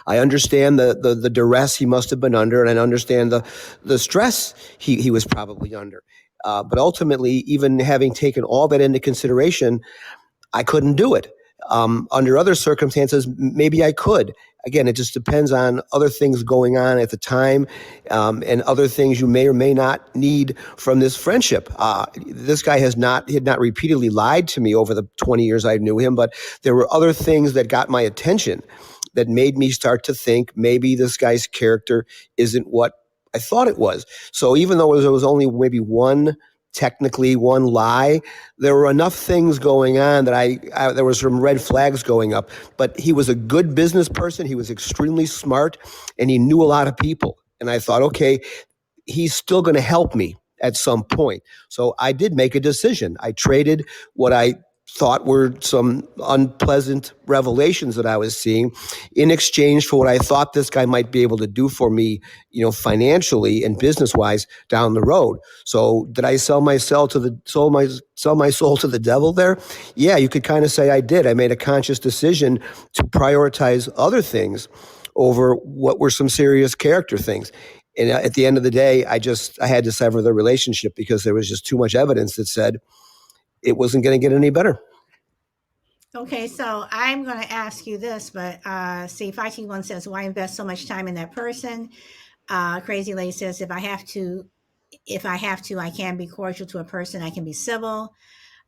I understand the duress he must have been under, and I understand the stress he was probably under. But ultimately, even having taken all that into consideration, I couldn't do it. Under other circumstances, maybe I could. Again, it just depends on other things going on at the time, and other things you may or may not need from this friendship. This guy had not repeatedly lied to me over the 20 years I knew him, but there were other things that got my attention that made me start to think maybe this guy's character isn't what I thought it was. So even though there was only maybe technically one lie, there were enough things going on that there was some red flags going up. But he was a good business person. He was extremely smart, and he knew a lot of people. And I thought, okay, he's still going to help me at some point. So I did make a decision. I traded what I thought were some unpleasant revelations that I was seeing in exchange for what I thought this guy might be able to do for me, financially and business wise down the road. So did I sell my soul to the devil there? Yeah, you could kind of say I did. I made a conscious decision to prioritize other things over what were some serious character things. And at the end of the day, I had to sever the relationship because there was just too much evidence that said it wasn't going to get any better. Okay, so I'm going to ask you this, but see, 5T1 says, why invest so much time in that person? Crazy Lady says, if I have to, I can be cordial to a person. I can be civil.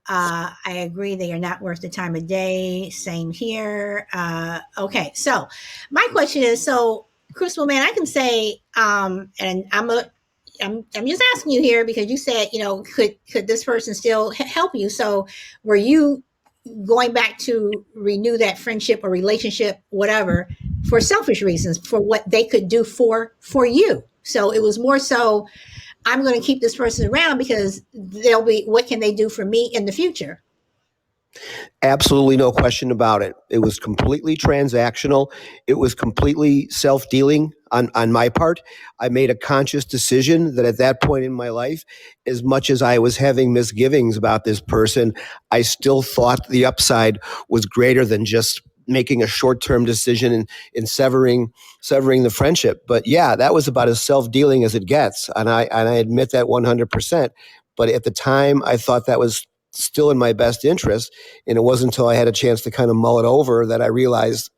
I agree they are not worth the time of day. Same here. Okay, so my question is, so Crucible Man, I can say, and I'm just asking you here because you said, could this person still help you? So were you going back to renew that friendship or relationship, whatever, for selfish reasons, for what they could do for you? So it was more so, I'm going to keep this person around because what can they do for me in the future? Absolutely no question about it. It was completely transactional. It was completely self-dealing on my part. I made a conscious decision that at that point in my life, as much as I was having misgivings about this person, I still thought the upside was greater than just making a short-term decision and severing the friendship. But yeah, that was about as self-dealing as it gets. And I admit that 100%. But at the time, I thought that was still in my best interest. And it wasn't until I had a chance to kind of mull it over that I realized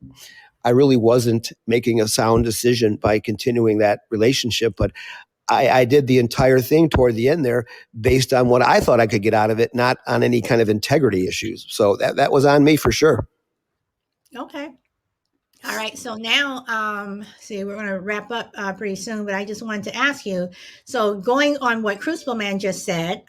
I really wasn't making a sound decision by continuing that relationship. But I did the entire thing toward the end there based on what I thought I could get out of it, not on any kind of integrity issues. So that was on me for sure. Okay. All right. So now, see, we're going to wrap up pretty soon, but I just wanted to ask you. So going on what Crucible Man just said,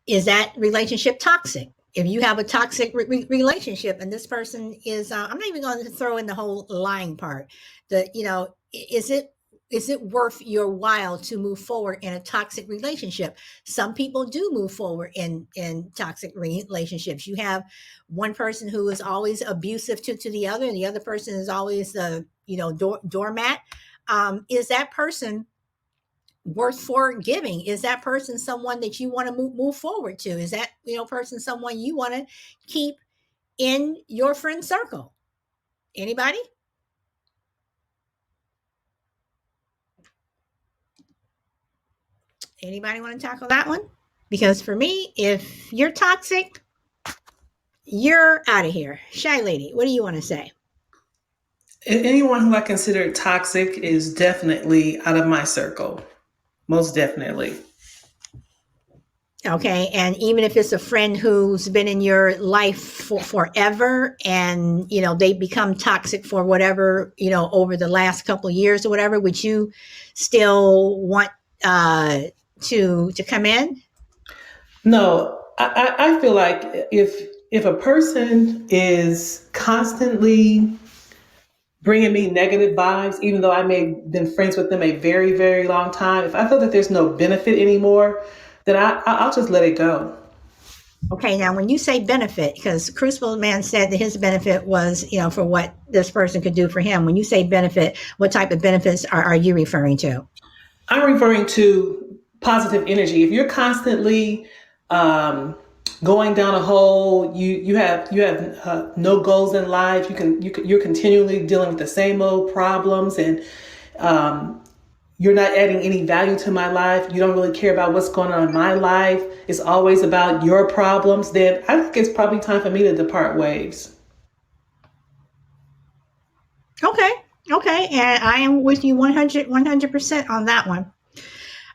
is that relationship toxic? If you have a toxic relationship and this person is, I'm not even going to throw in the whole lying part. Is it worth your while to move forward in a toxic relationship? Some people do move forward in toxic relationships. You have one person who is always abusive to the other, and the other person is always the doormat. Is that person worth forgiving? Is that person someone that you want to move forward to? Is that person someone you want to keep in your friend circle? Anybody? Want to tackle that one? Because for me, if you're toxic, you're out of here. Shy Lady, what do you want to say? Anyone who I consider toxic is definitely out of my circle. Most definitely. Okay. And even if it's a friend who's been in your life for forever and, they become toxic for whatever, over the last couple of years or whatever, would you still want to come in? No, I feel like if a person is constantly bringing me negative vibes, even though I may have been friends with them a very, very long time, if I feel that there's no benefit anymore, then I'll just let it go. Okay, now when you say benefit, because Crucible Man said that his benefit was, for what this person could do for him. When you say benefit, what type of benefits are you referring to? I'm referring to positive energy. If you're constantly going down a hole, you have no goals in life. You're continually dealing with the same old problems, and you're not adding any value to my life. You don't really care about what's going on in my life. It's always about your problems. Then I think it's probably time for me to depart ways. Okay, and I am with you 100% on that one.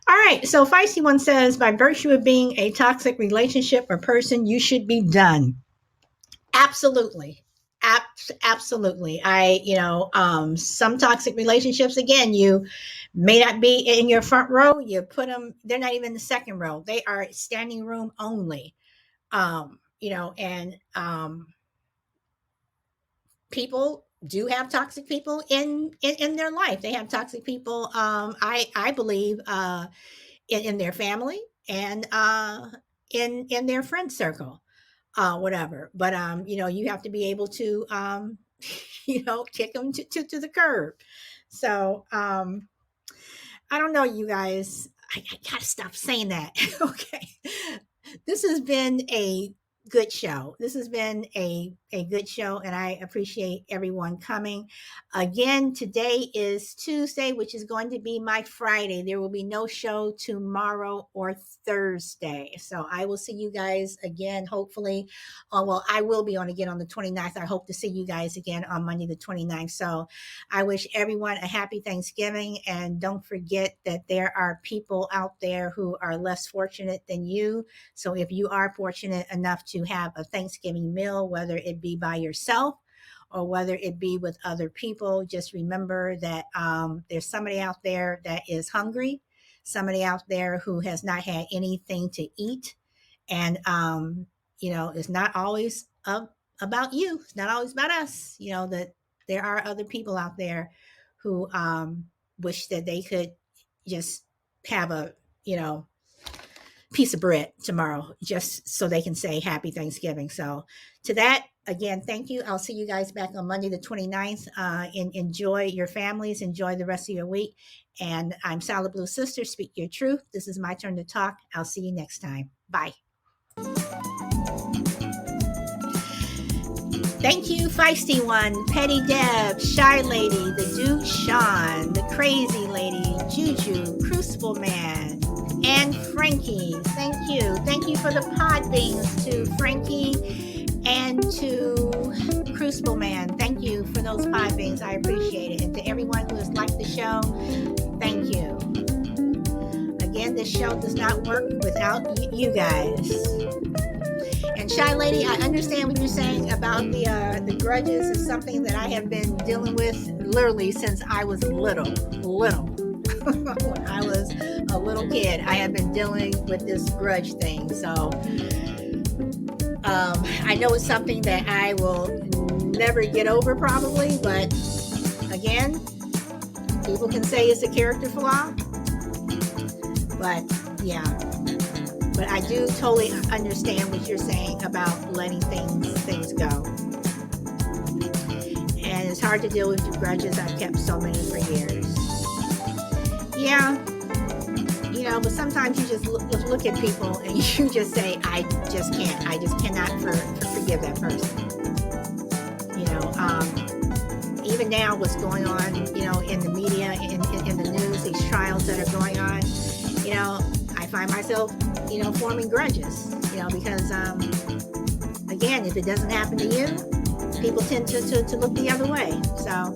All right, so Feisty One says, by virtue of being a toxic relationship or person, you should be done. Absolutely. Absolutely. Some toxic relationships, again, you may not be in your front row. You put them, they're not even in the second row. They are standing room only. People do have toxic people in their life. They have toxic people, I believe, in their family and in their friend circle, whatever. But you have to be able to kick them to the curb. So I don't know, you guys. I gotta stop saying that. Okay, this has been a good show. This has been a good show, and I appreciate everyone coming. Again, today is Tuesday, which is going to be my Friday. There will be no show tomorrow or Thursday. So I will see you guys again, hopefully. I will be on again on the 29th. I hope to see you guys again on Monday the 29th. So I wish everyone a happy Thanksgiving, and don't forget that there are people out there who are less fortunate than you. So if you are fortunate enough to have a Thanksgiving meal, whether it be by yourself or whether it be with other people, just remember that there's somebody out there that is hungry, somebody out there who has not had anything to eat. And, it's not always about you. It's not always about us, that there are other people out there who wish that they could just have a, piece of bread tomorrow just so they can say happy Thanksgiving. So to that, again, thank you. I'll see you guys back on Monday the 29th. Enjoy your families. Enjoy the rest of your week. And I'm Solid Blue Sister. Speak your truth. This is my turn to talk. I'll see you next time. Bye. Thank you, Feisty One, Petty Deb, Shy Lady, the Duke Sean, the Crazy Lady, Juju, Crucible Man, and Frankie. Thank you. Thank you for the pod beans to Frankie and to Crucible Man. Thank you for those pod beans. I appreciate it. And to everyone who has liked the show, thank you. Again, this show does not work without you guys. And Shy Lady, I understand what you're saying about the grudges. Is something that I have been dealing with literally since I was little. When I was a little kid, I have been dealing with this grudge thing. So I know it's something that I will never get over probably, but again, people can say it's a character flaw, but yeah. But I do totally understand what you're saying about letting things go. And it's hard to deal with the grudges. I've kept so many for years. Yeah, but sometimes you just look at people and you just say, I just cannot forgive that person. Even now what's going on, in the media, in the news, these trials that are going on, I find myself forming grudges, because again, if it doesn't happen to you, people tend to look the other way. So,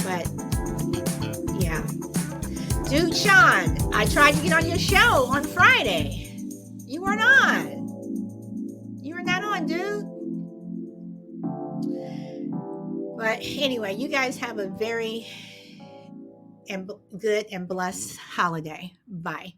but yeah. Dude, Sean, I tried to get on your show on Friday. You weren't on. You were not on, dude. But anyway, you guys have a very good and blessed holiday. Bye.